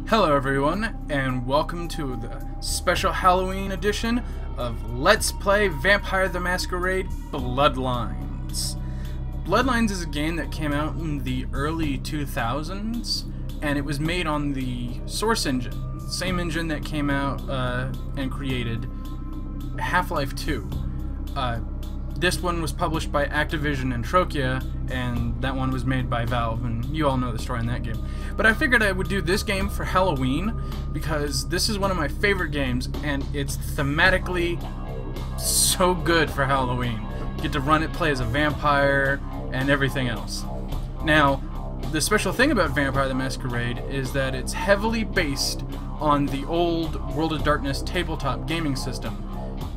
Hello everyone, and welcome to the special Halloween edition of Let's Play Vampire the Masquerade Bloodlines. Bloodlines is a game that came out in the early 2000s, and it was made on the Source engine, same engine that came out and created Half-Life 2. This one was published by Activision and Trokia, and that one was made by Valve, and you all know the story in that game. But I figured I would do this game for Halloween, because this is one of my favorite games, and it's thematically so good for Halloween. You get to run it, play as a vampire, and everything else. Now, the special thing about Vampire the Masquerade is that it's heavily based on the old World of Darkness tabletop gaming system,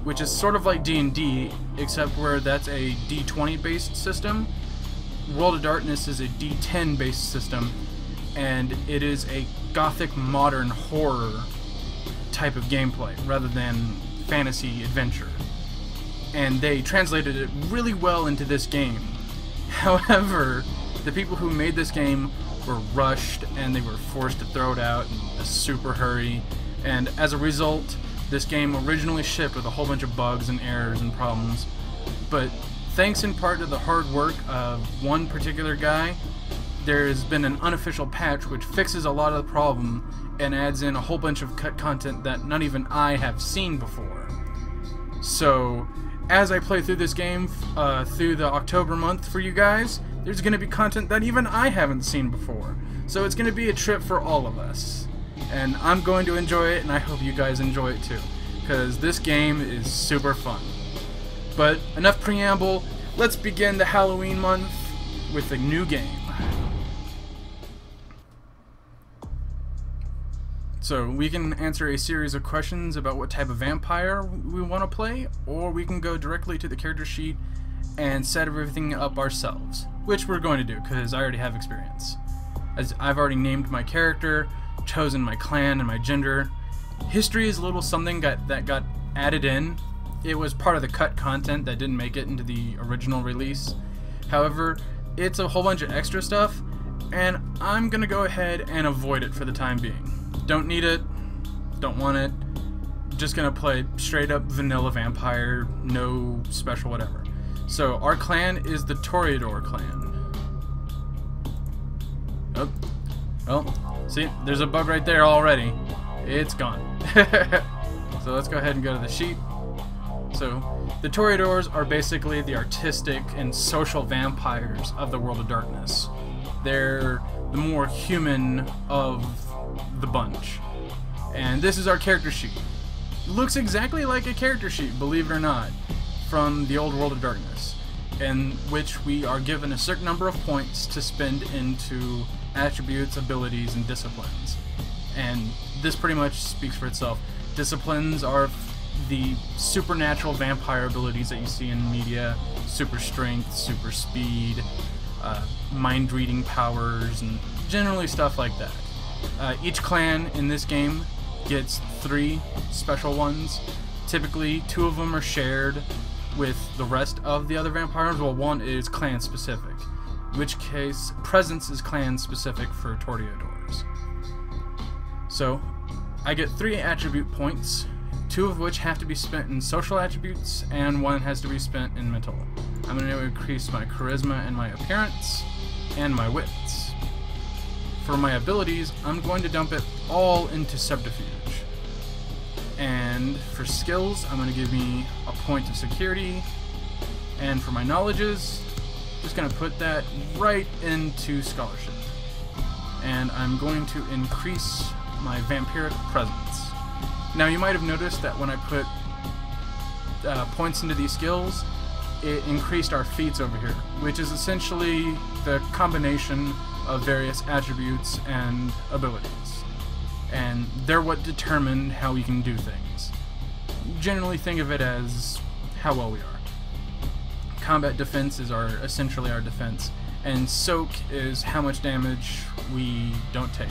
which is sort of like D&D, except where that's a D20 based system. World of Darkness is a D10 based system, and it is a gothic modern horror type of gameplay rather than fantasy adventure. And they translated it really well into this game. However, the people who made this game were rushed and they were forced to throw it out in a super hurry, and as a result, this game originally shipped with a whole bunch of bugs and errors and problems, but thanks in part to the hard work of one particular guy, there has been an unofficial patch which fixes a lot of the problem and adds in a whole bunch of cut content that not even I have seen before. So, as I play through this game through the October month for you guys, there's going to be content that even I haven't seen before. So it's going to be a trip for all of us. And I'm going to enjoy it, and I hope you guys enjoy it too, because this game is super fun. But enough preamble, let's begin the Halloween month with a new game. So we can answer a series of questions about what type of vampire we want to play, or we can go directly to the character sheet and set everything up ourselves, which we're going to do because I already have experience. As I've already named my character, chosen my clan and my gender. History is a little something that got added in. It was part of the cut content that didn't make it into the original release. However, it's a whole bunch of extra stuff, and I'm gonna go ahead and avoid it for the time being. Don't need it, don't want it, just gonna play straight up vanilla vampire, no special whatever. So our clan is the Toreador clan. Oh, well, see, there's a bug right there already. It's gone. So let's go ahead and go to the sheet. So the Toreadors are basically the artistic and social vampires of the World of Darkness. They're the more human of the bunch. And this is our character sheet. It looks exactly like a character sheet, believe it or not, from the old World of Darkness, in which we are given a certain number of points to spend into attributes, abilities, and disciplines. And this pretty much speaks for itself. Disciplines are the supernatural vampire abilities that you see in media: super strength, super speed, mind-reading powers, and generally stuff like that. Each clan in this game gets 3 special ones. Typically 2 of them are shared with the rest of the other vampires, while 1 is clan specific. In which case, presence is clan specific for Toreadors. So, I get 3 attribute points, 2 of which have to be spent in social attributes, and 1 has to be spent in mental. I'm going to increase my charisma and my appearance, and my wits. For my abilities, I'm going to dump it all into subterfuge. And for skills, I'm going to give me a point of security, and for my knowledges, just going to put that right into scholarship. And I'm going to increase my vampiric presence. Now you might have noticed that when I put points into these skills, it increased our feats over here, which is essentially the combination of various attributes and abilities. And they're what determine how we can do things. Generally think of it as how well we are. Combat defense is essentially our defense, and soak is how much damage we don't take.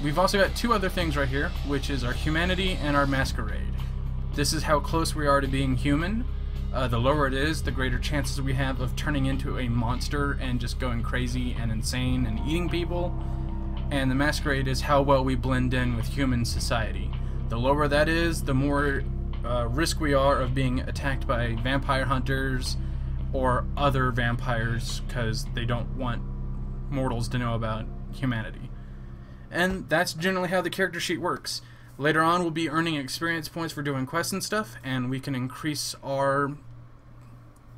We've also got 2 other things right here, which is our humanity and our masquerade. This is how close we are to being human. The lower it is, the greater chances we have of turning into a monster and just going crazy and insane and eating people. and the Masquerade is how well we blend in with human society. The lower that is, the more risk we are of being attacked by vampire hunters or other vampires, because they don't want mortals to know about humanity. And that's generally how the character sheet works. Later on, we'll be earning experience points for doing quests and stuff, and we can increase our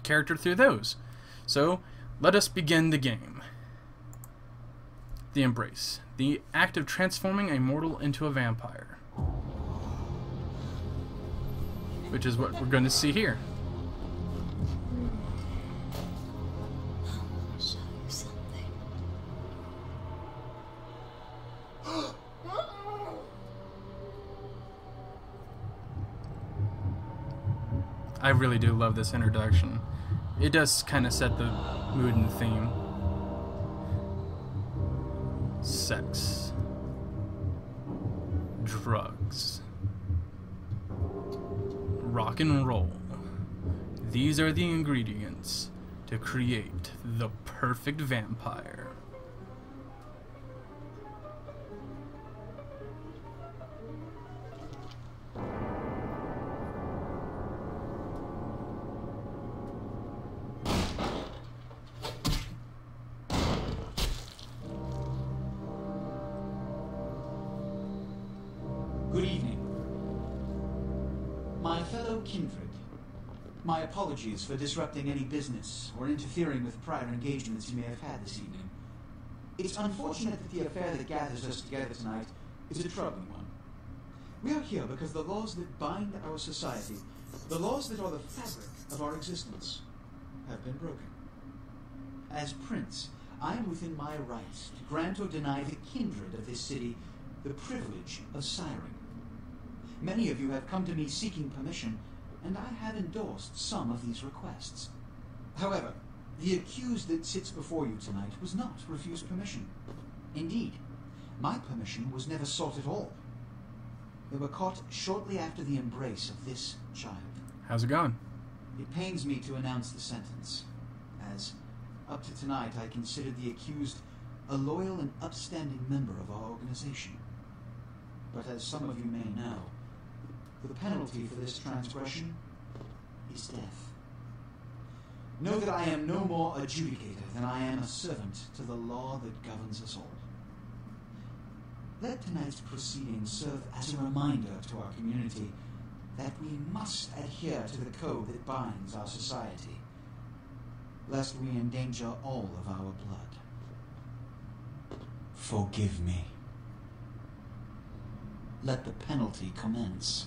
character through those. So, let us begin the game. The Embrace. The act of transforming a mortal into a vampire. Which is what we're going to see here. I'll show you something. I really do love this introduction. It does kind of set the mood and theme. Sex. Drugs. Rock and roll. These are the ingredients to create the perfect vampire. Good evening. My fellow kindred, my apologies for disrupting any business or interfering with prior engagements you may have had this evening. It's unfortunate that the affair that gathers us together tonight is a troubling one. We are here because the laws that bind our society, the laws that are the fabric of our existence, have been broken. As Prince, I am within my rights to grant or deny the kindred of this city the privilege of siring. Many of you have come to me seeking permission, and I have endorsed some of these requests. However, the accused that sits before you tonight was not refused permission. Indeed, my permission was never sought at all. They were caught shortly after the embrace of this child. How's it going? It pains me to announce the sentence, as up to tonight I considered the accused a loyal and upstanding member of our organization. But as some of you may know, the penalty for this transgression is death. Know that I am no more adjudicator than I am a servant to the law that governs us all. Let tonight's proceedings serve as a reminder to our community that we must adhere to the code that binds our society, lest we endanger all of our blood. Forgive me. Let the penalty commence.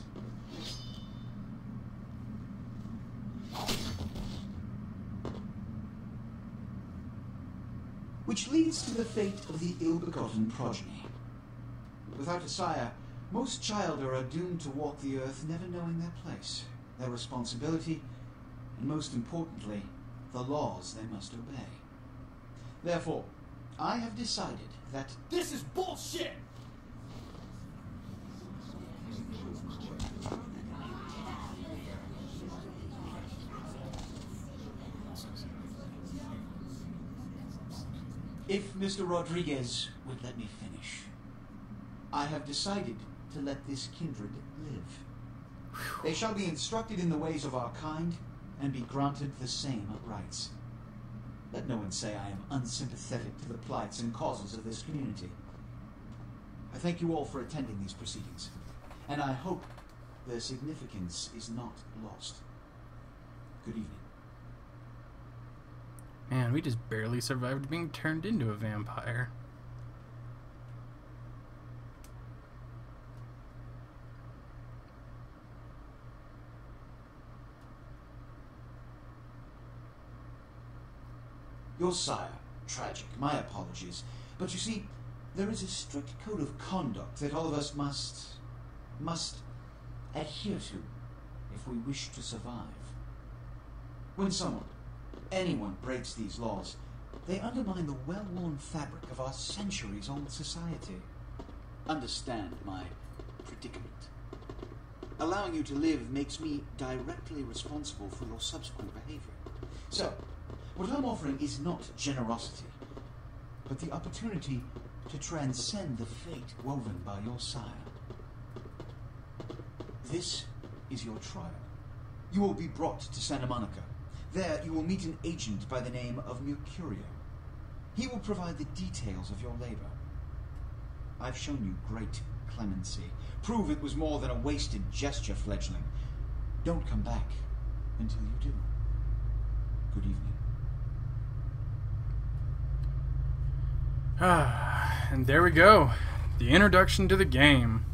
Which leads to the fate of the ill-begotten progeny. Without a sire, most children are doomed to walk the earth never knowing their place, their responsibility, and most importantly, the laws they must obey. Therefore, I have decided that this is bullshit! If Mr. Rodriguez would let me finish, I have decided to let this kindred live. They shall be instructed in the ways of our kind and be granted the same rights. Let no one say I am unsympathetic to the plights and causes of this community. I thank you all for attending these proceedings, and I hope their significance is not lost. Good evening. Man, we just barely survived being turned into a vampire. Your sire, tragic, my apologies. But you see, there is a strict code of conduct that all of us must adhere to if we wish to survive. When anyone breaks these laws, they undermine the well-worn fabric of our centuries-old society. Understand my predicament. Allowing you to live makes me directly responsible for your subsequent behavior. So, what I'm offering is not generosity, but the opportunity to transcend the fate woven by your sire. This is your trial. You will be brought to Santa Monica. There you will meet an agent by the name of Mercurio. He will provide the details of your labor. I've shown you great clemency. Prove it was more than a wasted gesture, fledgling. Don't come back until you do. Good evening. And there we go. The introduction to the game.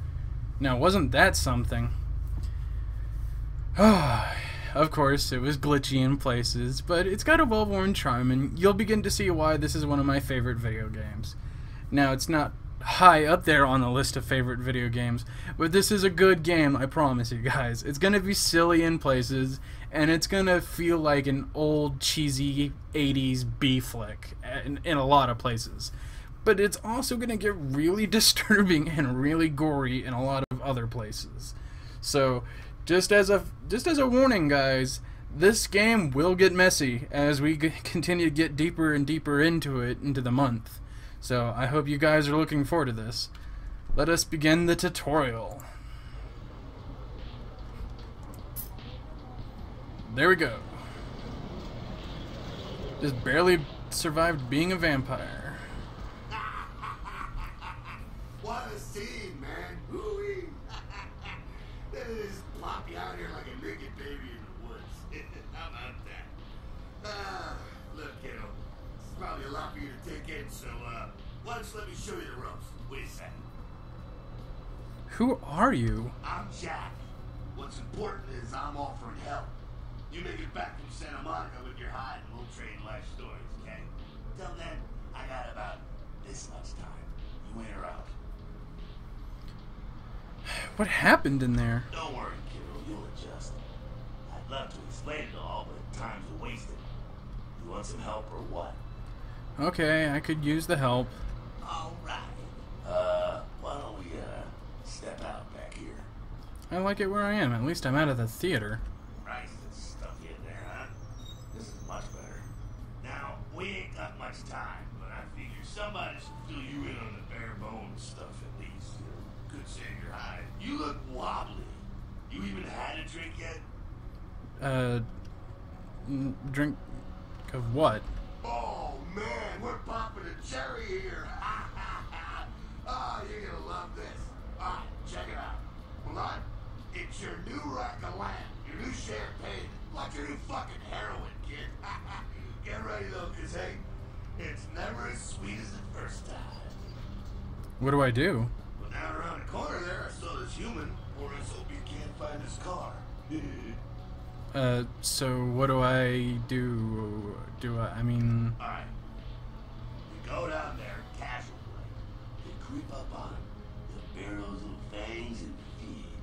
Now, wasn't that something? Of course, it was glitchy in places, but it's got a well-worn charm, and you'll begin to see why this is one of my favorite video games. Now, it's not high up there on the list of favorite video games, but this is a good game, I promise you guys. It's gonna be silly in places, and it's gonna feel like an old, cheesy 80s B flick in a lot of places. But it's also gonna get really disturbing and really gory in a lot of other places. So, just as a warning, guys, this game will get messy as we continue to get deeper and deeper into it into the month. So I hope you guys are looking forward to this. Let us begin the tutorial. There we go. Just barely survived being a vampire. What a scene, man. Hoo-wee. They just plop you out here like a naked baby in the woods. How about that? Look, kiddo. It's probably a lot for you to take in, so, why don't you let me show you the ropes? Wait a second. Who are you? I'm Jack. What's important is I'm offering help. You make it back from Santa Monica with your hide and we'll trade life stories, okay? Till then, I got about this much time. You in or out? What happened in there? Don't worry, kiddo. You'll adjust. I'd love to explain it all, but time's wasted. You want some help or what? Okay, I could use the help. All right. Why don't we, step out back here? I like it where I am. At least I'm out of the theater. Christ, it's stuffy in there, huh? This is much better. Now, we ain't got much time, but I figure somebody should fill you in on the bare bones stuff at least. Could save your hide. You look wobbly. You even had a drink yet? Drink of what? Oh, man, we're popping a cherry here. Oh, you're gonna love this. All right, check it out. Blood, it's your new rack of lamb, your new champagne, like your new fucking heroin, kid. Get ready, though, because, hey, it's never as sweet as the first time. What do I do? Well, down around the corner there, I saw this human, or I hope you can't find his car. So what do I do? I mean... Alright. You go down there, casual like. You creep up on him. You bare those little fangs and feed.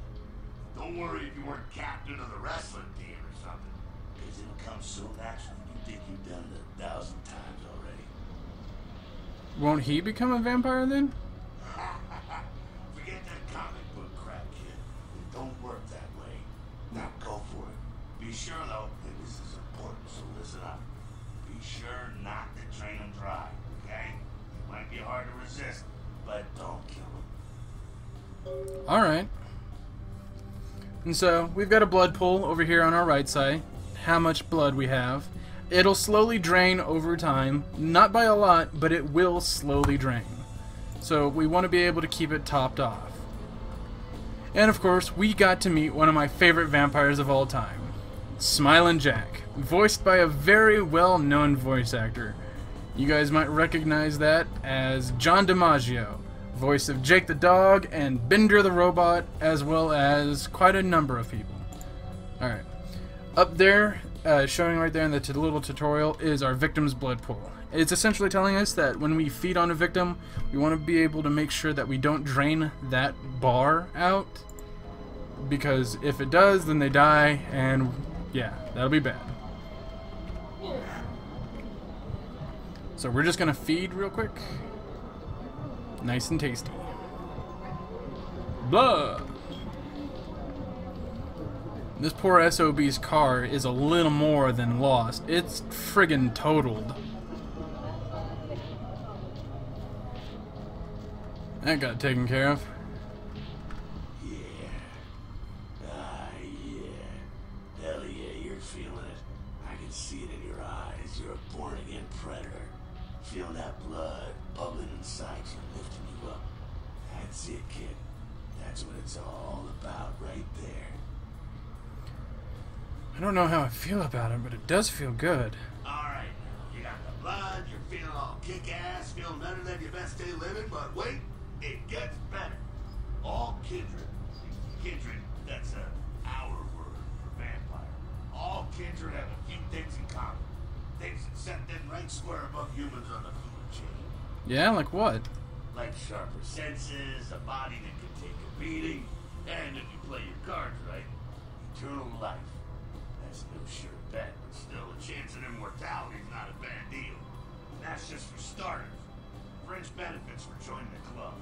Don't worry if you weren't captain of the wrestling team or something. Because it'll come so naturally you think you've done it 1,000 times already. Won't he become a vampire then? Forget that comic book crap, kid. It don't work that way. Now go for it. Be sure, though, that this is important, so listen up. Be sure not to drain them dry, okay? It might be hard to resist, but don't kill them. Alright. And so, we've got a blood pool over here on our right side. How much blood we have. It'll slowly drain over time. Not by a lot, but it will slowly drain. So, we want to be able to keep it topped off. And of course, we got to meet one of my favorite vampires of all time. Smilin' Jack, voiced by a very well-known voice actor. You guys might recognize that as John DiMaggio, voice of Jake the Dog and Bender the Robot, as well as quite a number of people. Alright. Up there, showing right there in the little tutorial, is our victim's blood pool. It's essentially telling us that when we feed on a victim, we want to be able to make sure that we don't drain that bar out, because if it does, then they die, and yeah, that'll be bad. So we're just gonna feed real quick. Nice and tasty. Blah! This poor SOB's car is a little more than lost. It's friggin' totaled. That got taken care of. Yeah. Ah, yeah. Hell yeah, you're feeling it. I can see it in your eyes. You're a born-again predator. Feeling that blood bubbling inside you, lifting you up. That's it, kid. That's what it's all about right there. I don't know how I feel about it, but it does feel good. Alright, you got the blood, you're feeling all kick-ass, feeling better than your best day living, but wait, it gets better. All kindred. Kindred, that's our word for vampire. All kindred have a few things in common. Things that set them right square above humans on the food chain. Yeah, like what? Like sharper senses, a body that can take a beating, and if you play your cards right, eternal life. That's no sure bet, but still, a chance at immortality is not a bad deal. And that's just for starters. Fringe benefits for joining the club.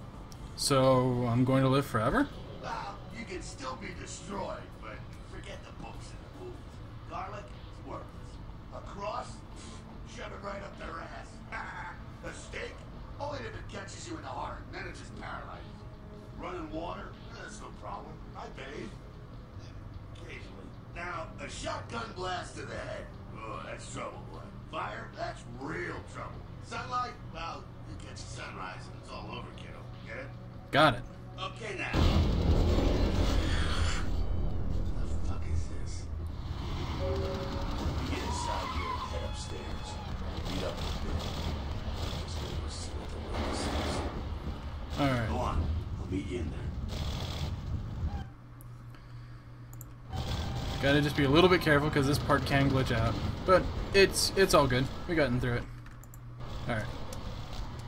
So, I'm going to live forever? Well, you can still be destroyed, but forget the books and the movies. Garlic is worthless. A cross? Shove it right up their ass. A steak? Only if it catches you in the heart, then it just paralyzes you. Running water? That's no problem. I bathe. Occasionally. Now, a shotgun blast to the head. Oh, that's trouble, boy. Fire? That's real trouble. Sunlight? Well, you catch the sunrise and it's all over, kiddo. Get it? Got it. Okay, now. What the fuck is this? You get inside here and head upstairs. Meet up with me. Just gonna go see what the witness is. Alright. Go on. I'll meet you in there. Gotta just be a little bit careful because this part can glitch out. But it's all good. We gotten through it. Alright.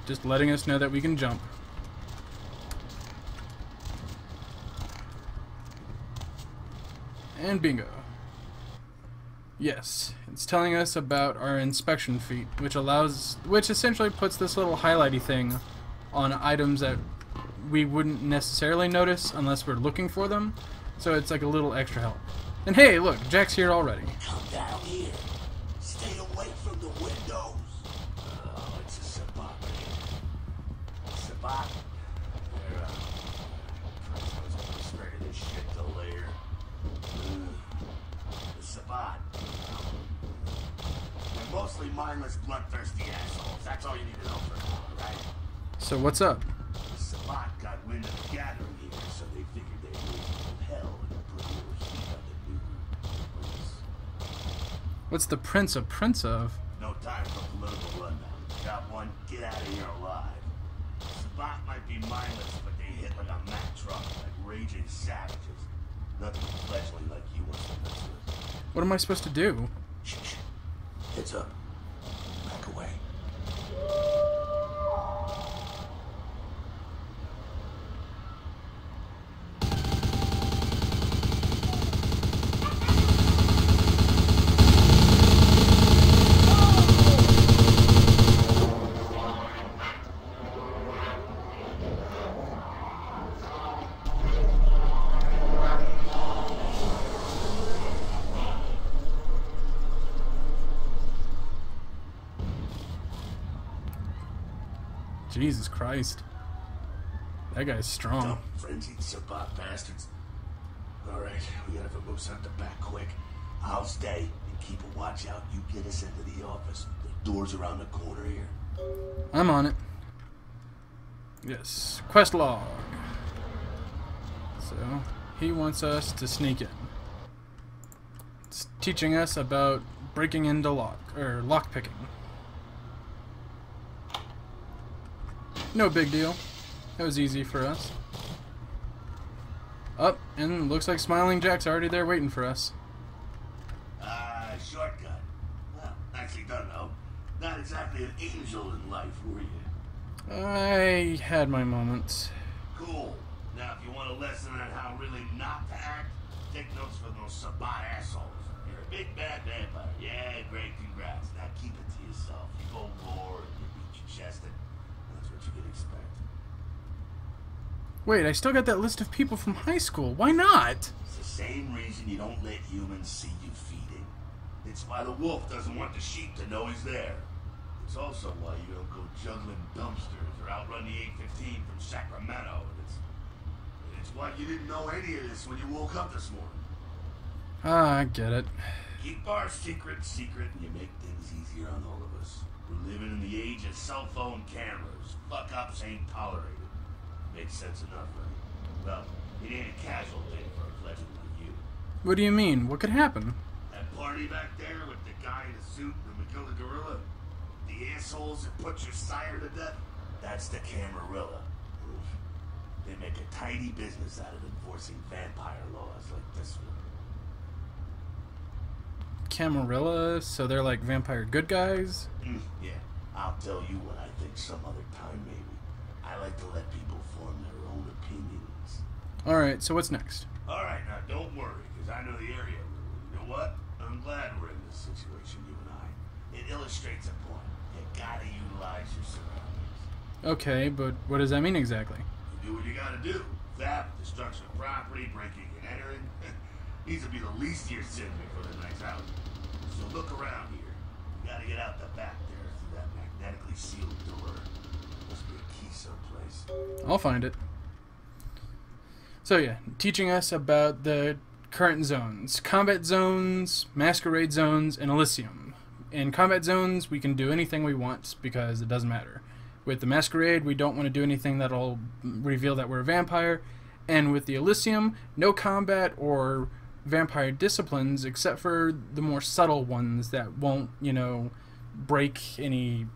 Just letting us know that we can jump. And bingo. Yes, it's telling us about our inspection feat, which essentially puts this little highlighty thing on items that we wouldn't necessarily notice unless we're looking for them. So it's like a little extra help. And hey, look, Jack's here already. Come down here. Stay away from the windows. Oh, it's a Sabat. Sabat? They're, I was spreading this shit to later. The Sabat. They're mostly mindless, bloodthirsty assholes. That's all you need to know for now, right? So what's up? The Sabat got wind of the gathering here, so they figured they'd raise from hell and put a little heat on the new prince. What's the prince of? No time for political rundown. Got one, get out of here alive. Sabat might be mindless, but they hit like a Mack truck, like raging savages. Nothing fledgling like you want to mess with. What am I supposed to do? Shh, shh. Heads up. Back away. Jesus Christ. That guy's strong. Dumb, frenzied Sabat bastards. Alright, we gotta have a moose out the back quick. I'll stay and keep a watch out. You get us into the office. The door's around the corner here. I'm on it. Yes. Quest log. So, he wants us to sneak in. It's teaching us about breaking into lock picking. No big deal. That was easy for us. Up, and looks like Smiling Jack's already there waiting for us. Shortcut. Well, nicely done, though. Not exactly an angel in life, were you? I had my moments. Cool. Now, if you want a lesson on how really not to act, take notes from those Sabat assholes. You're a big bad vampire. Yeah, great, congrats. Now keep it to yourself. You go roar and you beat your chest, and that's what you can expect. Wait, I still got that list of people from high school. Why not? It's the same reason you don't let humans see you feeding. It's why the wolf doesn't want the sheep to know he's there. It's also why you don't go juggling dumpsters or outrun the 815 from Sacramento. It's why you didn't know any of this when you woke up this morning. Ah, I get it. Keep our secret secret and you make things easier on all of us. We're living in the age of cell phone cameras. Fuck-ups ain't tolerated. Makes sense enough, right? Well, it ain't a casual thing for a legend like you. What do you mean? What could happen? That party back there with the guy in the suit and the killer gorilla? The assholes that put your sire to death? That's the Camarilla. They make a tiny business out of enforcing vampire laws like this one. Camarilla? So they're like vampire good guys? Yeah, I'll tell you what I think some other time, maybe. I like to let people form their own opinions. Alright, so what's next? Alright, now don't worry, because I know the area. You know what? I'm glad we're in this situation, you and I. It illustrates a point. You gotta utilize your surroundings. Okay, but what does that mean exactly? You do what you gotta do. Theft, destruction of property, breaking and entering. These will be the least of your sins before the night's out. So look around here. You gotta get out the back there through that magnetically sealed door. Must be a key someplace. I'll find it. So yeah, teaching us about the current zones. Combat zones, Masquerade zones, and Elysium. In combat zones, we can do anything we want because it doesn't matter. With the Masquerade, we don't want to do anything that'll reveal that we're a vampire. And with the Elysium, no combat or vampire disciplines except for the more subtle ones that won't, you know, break any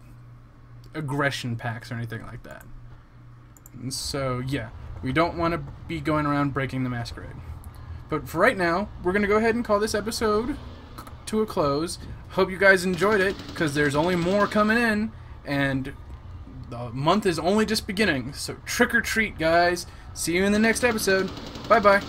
aggression packs or anything like that. And so, yeah, we don't want to be going around breaking the Masquerade. But for right now, we're going to go ahead and call this episode to a close. Hope you guys enjoyed it, because there's only more coming in, and the month is only just beginning. So trick or treat, guys. See you in the next episode. Bye-bye.